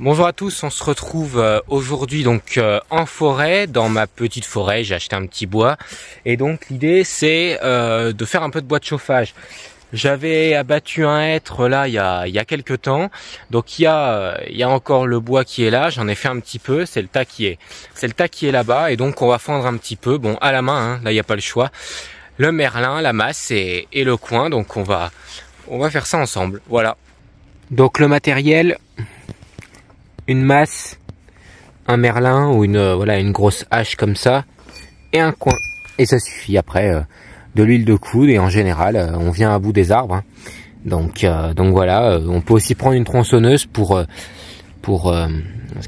Bonjour à tous, on se retrouve aujourd'hui donc en forêt, dans ma petite forêt. J'ai acheté un petit bois et donc l'idée c'est de faire un peu de bois de chauffage. J'avais abattu un hêtre là il y a quelques temps, donc il y a encore le bois qui est là. J'en ai fait un petit peu, c'est le tas qui est là-bas et donc on va fendre un petit peu, bon à la main, hein, là il n'y a pas le choix. Le merlin, la masse et le coin, donc on va faire ça ensemble. Voilà. Donc le matériel, une masse, un merlin ou une grosse hache comme ça et un coin, et ça suffit. Après de l'huile de coude et en général on vient à bout des arbres, hein. Donc voilà, on peut aussi prendre une tronçonneuse pour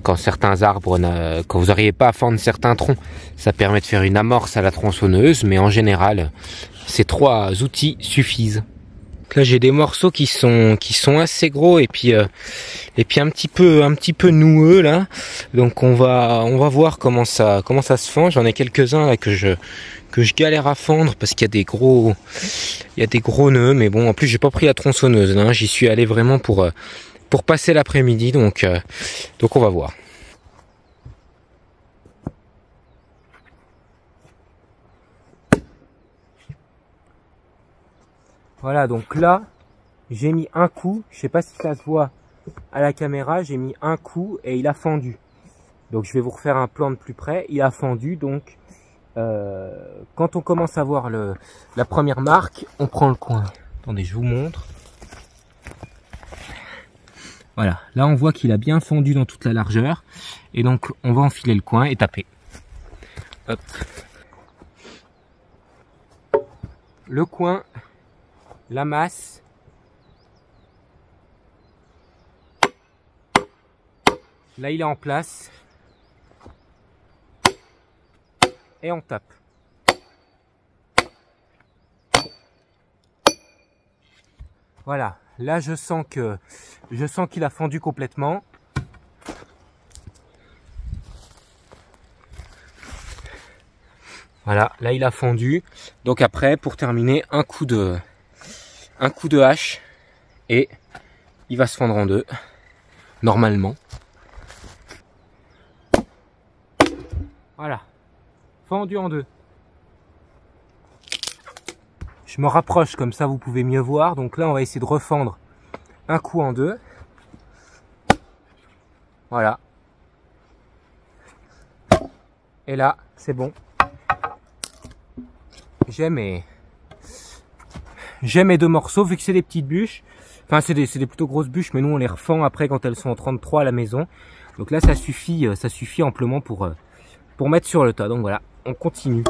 quand certains arbres, quand vous n'arrivez pas à fendre certains troncs, ça permet de faire une amorce à la tronçonneuse, mais en général ces trois outils suffisent. Là j'ai des morceaux qui sont assez gros et puis un petit peu noueux là, donc on va voir comment ça se fend. J'en ai quelques-uns là que je galère à fendre parce qu'il y a des gros nœuds, mais bon, en plus j'ai pas pris la tronçonneuse là, hein. J'y suis allé vraiment pour passer l'après-midi, donc on va voir. Voilà, donc là, j'ai mis un coup, je sais pas si ça se voit à la caméra, j'ai mis un coup et il a fendu. Donc je vais vous refaire un plan de plus près, il a fendu, donc quand on commence à voir la première marque, on prend le coin. Attendez, je vous montre. Voilà, là on voit qu'il a bien fondu dans toute la largeur, et donc on va enfiler le coin et taper. Hop. Le coin, la masse, là il est en place et on tape. Voilà, là je sens qu'il a fondu complètement. Voilà, là il a fondu. Donc après, pour terminer, un coup de hache et il va se fendre en deux, normalement. Voilà, fendu en deux. Je me rapproche comme ça vous pouvez mieux voir. Donc là on va essayer de refendre un coup en deux. Voilà. Et là c'est bon. J'ai mes deux morceaux, vu que c'est des petites bûches. Enfin c'est des plutôt grosses bûches, mais nous on les refend après quand elles sont en 33 à la maison. Donc là ça suffit amplement pour mettre sur le tas. Donc voilà, on continue.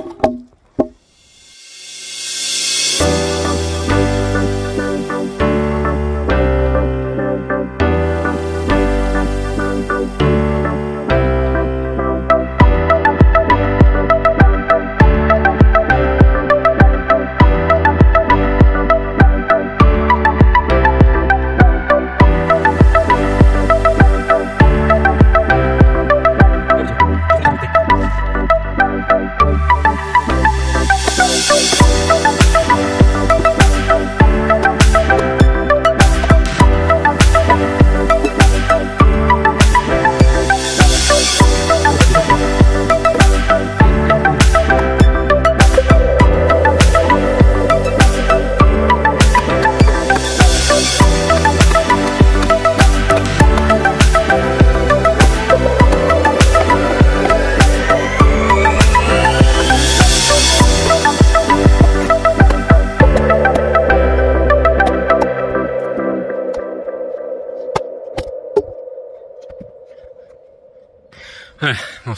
Bon,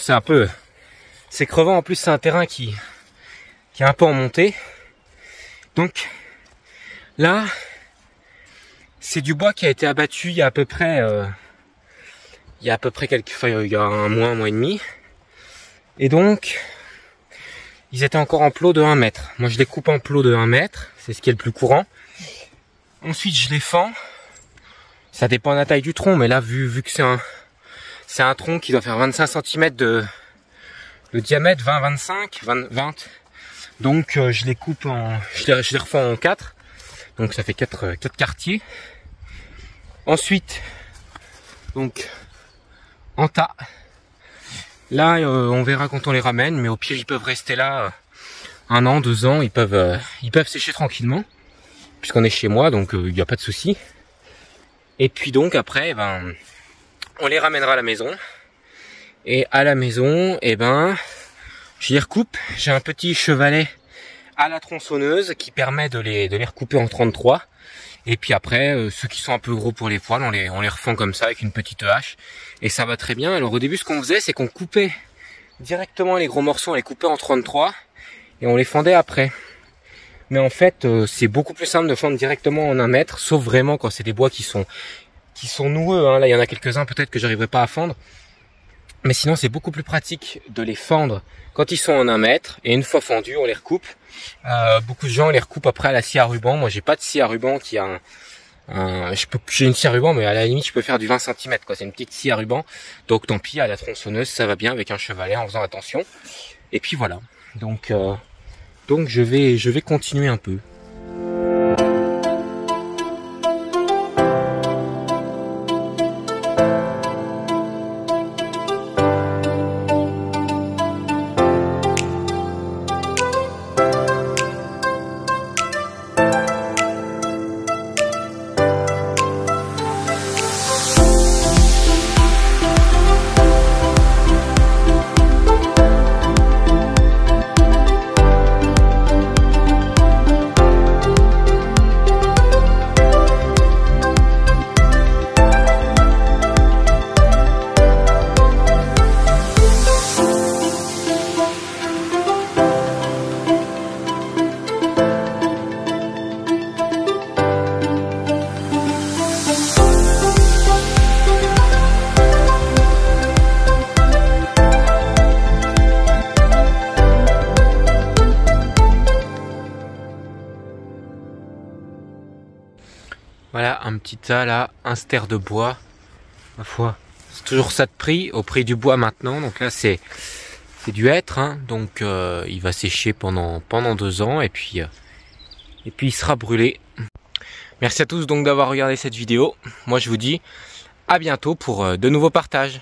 c'est crevant, en plus c'est un terrain qui est un peu en montée. Donc là c'est du bois qui a été abattu il y a à peu près il y a un mois et demi, et donc ils étaient encore en plot de 1 mètre. Moi je les coupe en plot de 1 mètre, c'est ce qui est le plus courant. Ensuite je les fends, ça dépend de la taille du tronc, mais là vu que c'est un tronc qui doit faire 25 cm de diamètre, 20. Donc je les coupe je les refends en 4. Donc ça fait 4 quartiers. Ensuite, donc en tas. Là, on verra quand on les ramène, mais au pire, ils peuvent rester là 1 an, 2 ans. Ils peuvent sécher tranquillement, puisqu'on est chez moi, donc il n'y a pas de souci. Et puis donc après, ben, on les ramènera à la maison. Et à la maison, je les recoupe. J'ai un petit chevalet à la tronçonneuse qui permet de les recouper en 33. Et puis après, ceux qui sont un peu gros pour les poils, on les refend comme ça avec une petite hache. Et ça va très bien. Alors au début, ce qu'on faisait, c'est qu'on coupait directement les gros morceaux, on les coupait en 33 et on les fendait après. Mais en fait, c'est beaucoup plus simple de fendre directement en 1 mètre, sauf vraiment quand c'est des bois qui sont noueux. Hein. Là, il y en a quelques-uns peut-être que j'arriverai pas à fendre. Mais sinon, c'est beaucoup plus pratique de les fendre quand ils sont en 1 mètre. Et une fois fendus, on les recoupe. Beaucoup de gens les recoupent après à la scie à ruban. Moi, j'ai pas de scie à ruban qui a j'ai une scie à ruban, mais à la limite, je peux faire du 20 cm, quoi. C'est une petite scie à ruban. Donc, tant pis, à la tronçonneuse, ça va bien avec un chevalet en faisant attention. Et puis voilà. Donc je vais continuer un peu. Voilà un petit tas là, un ster de bois. Ma foi, c'est toujours ça de prix, au prix du bois maintenant. Donc là c'est du hêtre, hein. Donc il va sécher pendant 2 ans et puis il sera brûlé. Merci à tous donc d'avoir regardé cette vidéo. Moi je vous dis à bientôt pour de nouveaux partages.